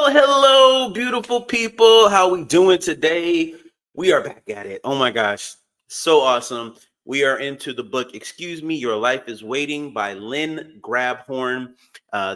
Well, hello, beautiful people. How we doing today? We are back at it. Oh my gosh, so awesome. We are into the book Excuse Me, Your Life is Waiting by Lynn Grabhorn.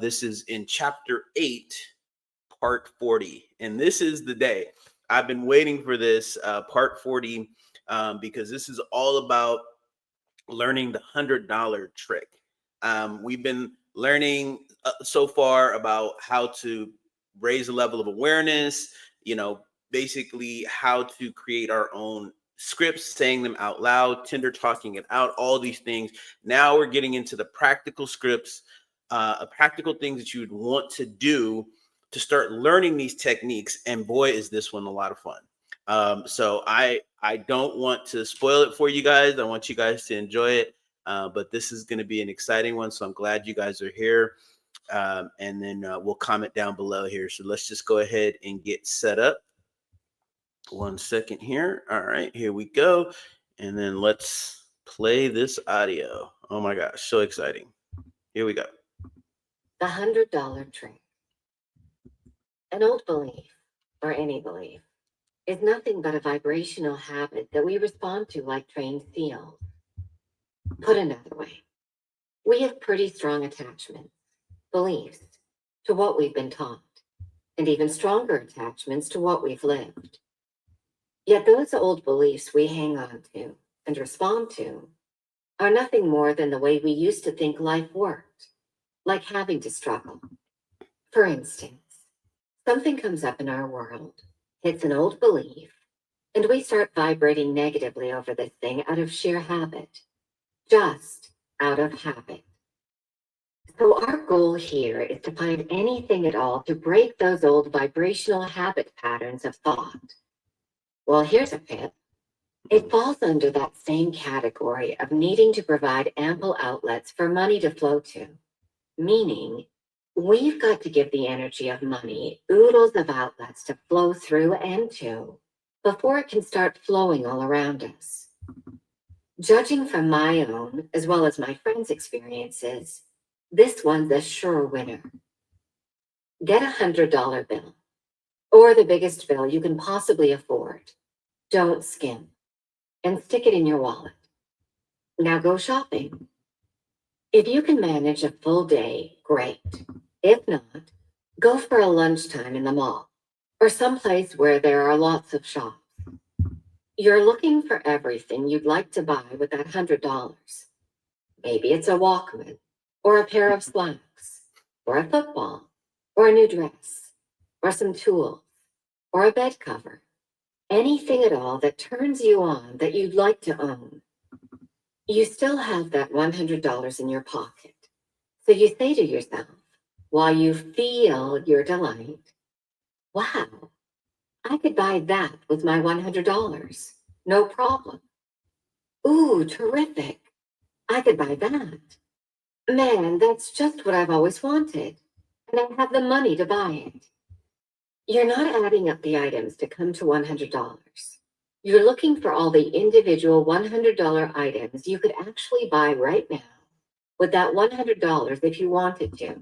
This is in chapter 8, part 40. And this is the day. I've been waiting for this part 40 because this is all about learning the $100 trick. We've been learning so far about how to raise a level of awareness, you know, basically how to create our own scripts, saying them out loud, Tinder talking it out, all these things. Now we're getting into the practical scripts, practical things that you would want to do to start learning these techniques. And boy, is this one a lot of fun. So I don't want to spoil it for you guys. I want you guys to enjoy it. But this is going to be an exciting one. So I'm glad you guys are here. And then we'll comment down below here. So let's just go ahead and get set up. 1 second here. All right, here we go. And then let's play this audio. Oh my gosh, so exciting. Here we go. The $100 trick. An old belief, or any belief, is nothing but a vibrational habit that we respond to like trained seals. Put another way, we have pretty strong attachments, beliefs, to what we've been taught, and even stronger attachments to what we've lived. Yet those old beliefs we hang on to and respond to are nothing more than the way we used to think life worked, like having to struggle. For instance, something comes up in our world, hits an old belief, and we start vibrating negatively over this thing out of sheer habit, just out of habit. So our goal here is to find anything at all to break those old vibrational habit patterns of thought. Well, here's a tip. It falls under that same category of needing to provide ample outlets for money to flow to, meaning we've got to give the energy of money oodles of outlets to flow through and to before it can start flowing all around us. Judging from my own, as well as my friends' experiences, this one's a sure winner. Get $100 bill, or the biggest bill you can possibly afford. Don't skim, and stick it in your wallet. Now go shopping. If you can manage a full day, great. If not, go for a lunchtime in the mall, or someplace where there are lots of shops. You're looking for everything you'd like to buy with that $100. Maybe it's a Walkman, or a pair of slacks, or a football, or a new dress, or some tools, or a bed cover. Anything at all that turns you on that you'd like to own. You still have that $100 in your pocket. So you say to yourself, while you feel your delight, wow, I could buy that with my $100. No problem. Ooh, terrific. I could buy that. Man, that's just what I've always wanted. And I have the money to buy it. You're not adding up the items to come to $100. You're looking for all the individual $100 items you could actually buy right now with that $100 if you wanted to.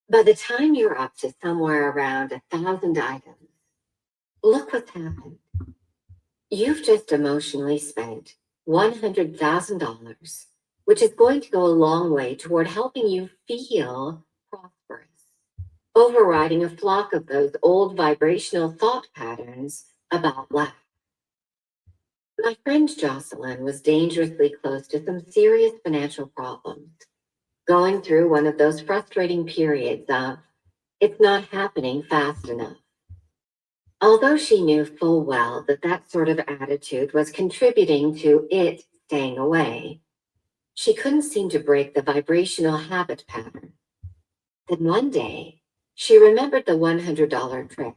By the time you're up to somewhere around 1,000 items, look what's happened. You've just emotionally spent $100,000, which is going to go a long way toward helping you feel prosperous, overriding a flock of those old vibrational thought patterns about lack. My friend Jocelyn was dangerously close to some serious financial problems, going through one of those frustrating periods of, it's not happening fast enough. Although she knew full well that that sort of attitude was contributing to it staying away, she couldn't seem to break the vibrational habit pattern. Then one day, she remembered the $100 trick.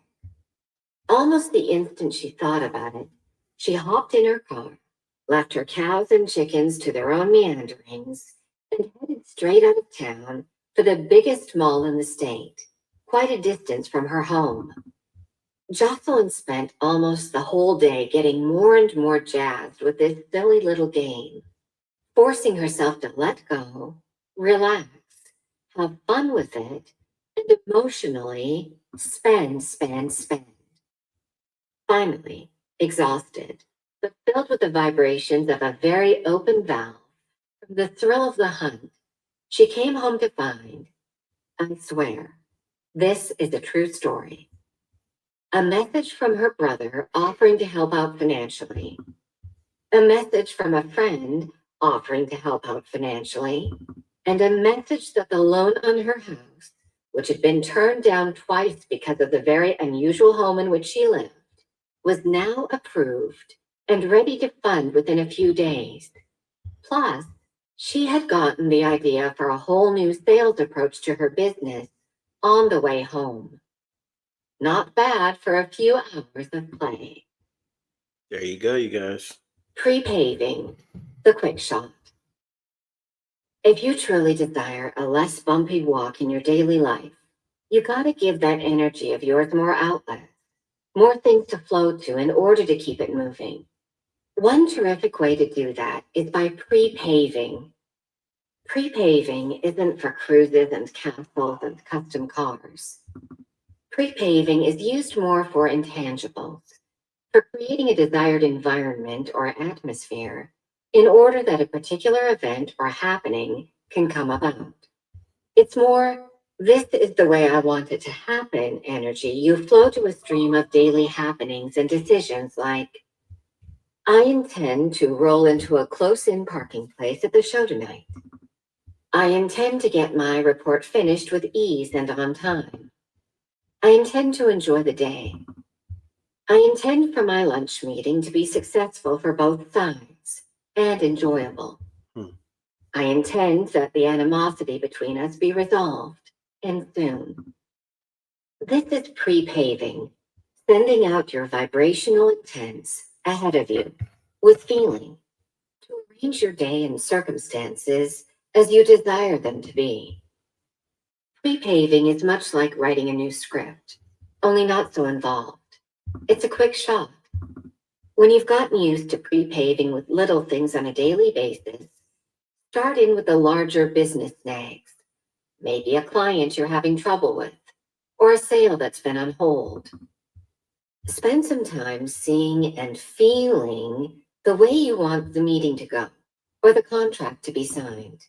Almost the instant she thought about it, she hopped in her car, left her cows and chickens to their own meanderings, and headed straight out of town for the biggest mall in the state, quite a distance from her home. Jocelyn spent almost the whole day getting more and more jazzed with this silly little game, forcing herself to let go, relax, have fun with it, and emotionally spend, spend, spend. Finally, exhausted, but filled with the vibrations of a very open valve from the thrill of the hunt, she came home to find, I swear, this is a true story, a message from her brother offering to help out financially, a message from a friend offering to help out financially, and a message that the loan on her house, which had been turned down twice because of the very unusual home in which she lived, was now approved and ready to fund within a few days. Plus, she had gotten the idea for a whole new sales approach to her business on the way home. Not bad for a few hours of play. There you go, you guys. Pre-paving, the quick shot. If you truly desire a less bumpy walk in your daily life, you gotta give that energy of yours more outlets, more things to flow to in order to keep it moving. One terrific way to do that is by pre-paving. Pre-paving isn't for cruises and castles and custom cars. Pre-paving is used more for intangibles, for creating a desired environment or atmosphere in order that a particular event or happening can come about. It's more, this is the way I want it to happen energy. You flow to a stream of daily happenings and decisions like, I intend to roll into a close-in parking place at the show tonight. I intend to get my report finished with ease and on time. I intend to enjoy the day. I intend for my lunch meeting to be successful for both sides and enjoyable. I intend that the animosity between us be resolved, and soon. This is pre-paving, sending out your vibrational intents ahead of you with feeling to arrange your day and circumstances as you desire them to be. Pre-paving is much like writing a new script, only not so involved. It's a quick shot. When you've gotten used to pre-paving with little things on a daily basis, start in with the larger business snags, maybe a client you're having trouble with, or a sale that's been on hold. Spend some time seeing and feeling the way you want the meeting to go, or the contract to be signed.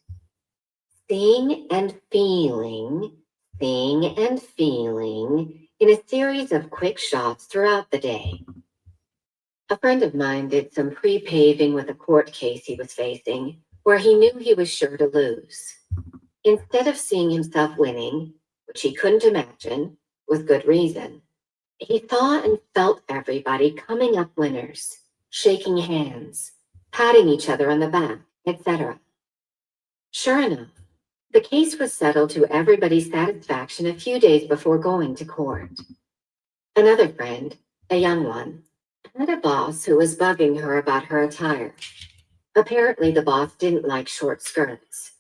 Seeing and feeling in a series of quick shots throughout the day. A friend of mine did some pre-paving with a court case he was facing, where he knew he was sure to lose. Instead of seeing himself winning, which he couldn't imagine, with good reason, he saw and felt everybody coming up winners, shaking hands, patting each other on the back, etc. Sure enough, the case was settled to everybody's satisfaction a few days before going to court. Another friend, a young one, had a boss who was bugging her about her attire. Apparently, the boss didn't like short skirts,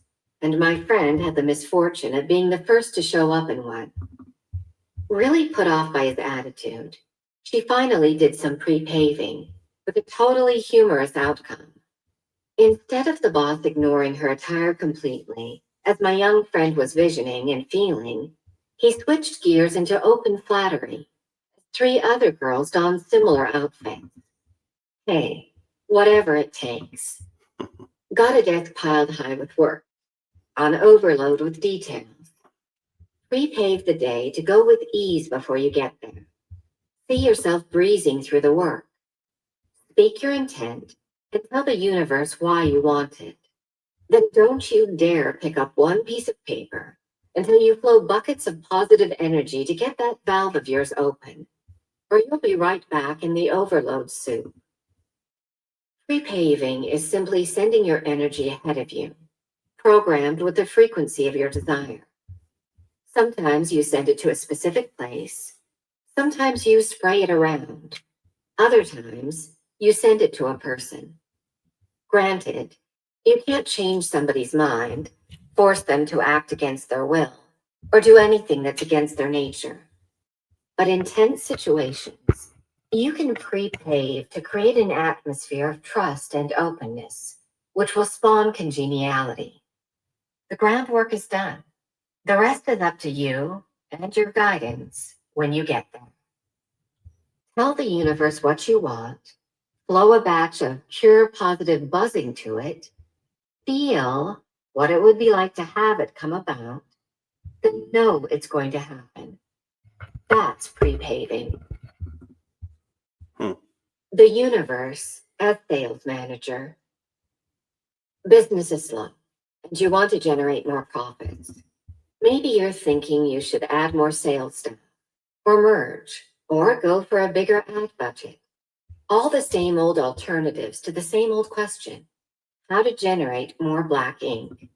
and my friend had the misfortune of being the first to show up in one. Really put off by his attitude, she finally did some pre-paving with a totally humorous outcome. Instead of the boss ignoring her attire completely, as my young friend was visioning and feeling, he switched gears into open flattery. 3 other girls donned similar outfits. Hey, whatever it takes. Got a desk piled high with work, on overload with details. Pre-pave the day to go with ease before you get there. See yourself breezing through the work. Speak your intent and tell the universe why you want it. Then don't you dare pick up one piece of paper until you flow buckets of positive energy to get that valve of yours open, or you'll be right back in the overload soup. Pre-paving is simply sending your energy ahead of you, programmed with the frequency of your desire. Sometimes you send it to a specific place. Sometimes you spray it around. Other times, you send it to a person. Granted, you can't change somebody's mind, force them to act against their will, or do anything that's against their nature. But in tense situations, you can pre-pave to create an atmosphere of trust and openness, which will spawn congeniality. The groundwork is done. The rest is up to you and your guidance when you get there. Tell the universe what you want, flow a batch of pure positive buzzing to it, feel what it would be like to have it come about, then know it's going to happen. That's pre-paving. The universe as sales manager. Business is slow, and you want to generate more profits. Maybe you're thinking you should add more sales staff, or merge, or go for a bigger ad budget. All the same old alternatives to the same old question: how to generate more black ink.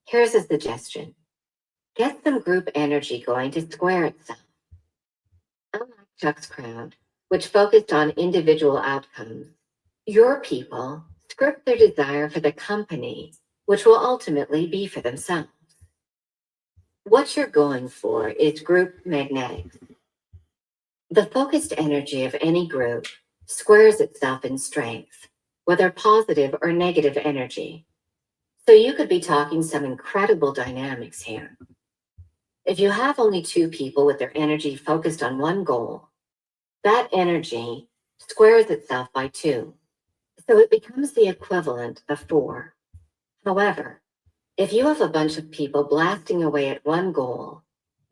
Here's a suggestion. Get some group energy going to square itself. Unlike Chuck's crowd, which focused on individual outcomes, your people script their desire for the company, which will ultimately be for themselves. What you're going for is group magnetics. The focused energy of any group squares itself in strength, whether positive or negative energy. So you could be talking some incredible dynamics here. If you have only 2 people with their energy focused on one goal, that energy squares itself by 2. So it becomes the equivalent of 4. However, if you have a bunch of people blasting away at one goal,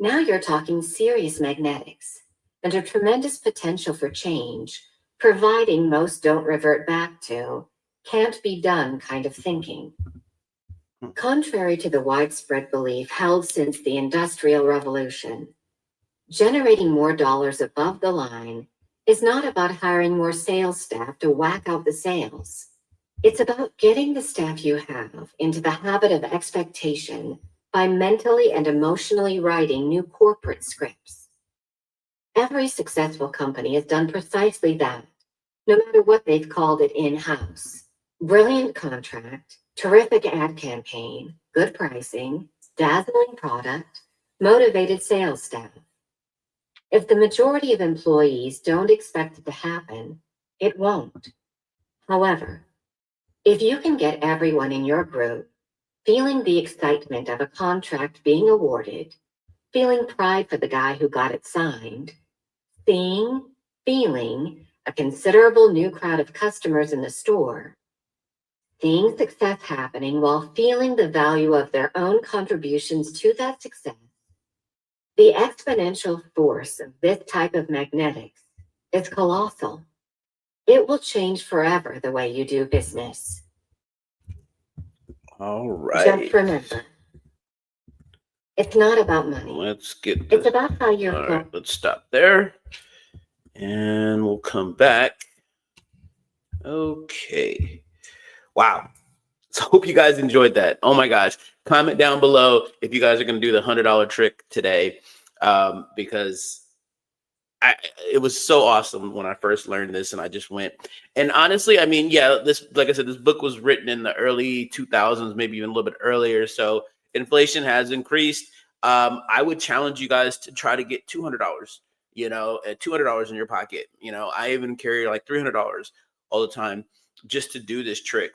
now you're talking serious magnetics and a tremendous potential for change, providing most don't revert back to can't be done kind of thinking. Contrary to the widespread belief held since the Industrial Revolution, generating more dollars above the line is not about hiring more sales staff to whack out the sales. It's about getting the staff you have into the habit of expectation by mentally and emotionally writing new corporate scripts. Every successful company has done precisely that, no matter what they've called it in-house. Brilliant contract, terrific ad campaign, good pricing, dazzling product, motivated sales staff. If the majority of employees don't expect it to happen, it won't. However, if you can get everyone in your group feeling the excitement of a contract being awarded, feeling pride for the guy who got it signed, feeling a considerable new crowd of customers in the store, seeing success happening while feeling the value of their own contributions to that success, the exponential force of this type of magnetics is colossal. It will change forever the way you do business. All right. Just remember, it's not about money. Let's get this. It's about how you're. All right, let's stop there. And we'll come back. Okay. Wow. So hope you guys enjoyed that. Oh my gosh. Comment down below if you guys are going to do the $100 trick today, because it was so awesome when I first learned this, and I just went. And honestly, I mean, yeah, this, like I said, this book was written in the early 2000s, maybe even a little bit earlier. So inflation has increased. I would challenge you guys to try to get $200, at $200 in your pocket. I even carry like $300 all the time just to do this trick.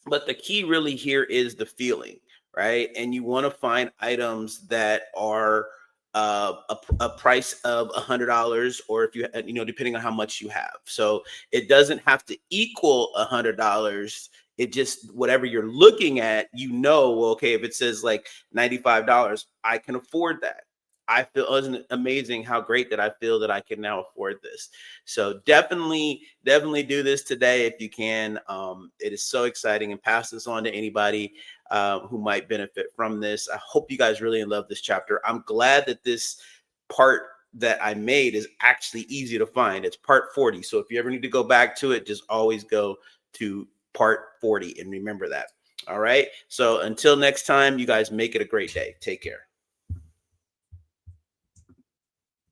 But the key really here is the feeling, right? And you want to find items that are a price of $100, or if you, depending on how much you have. So it doesn't have to equal $100. It just, whatever you're looking at, well, okay, if it says like $95, I can afford that. I feel, isn't it amazing how great that I feel that I can now afford this? So definitely do this today if you can. It is so exciting, and pass this on to anybody who might benefit from this. I hope you guys really love this chapter. I'm glad that this part that I made is actually easy to find. It's part 40. So if you ever need to go back to it, just always go to part 40 and remember that. All right. So until next time, you guys make it a great day. Take care.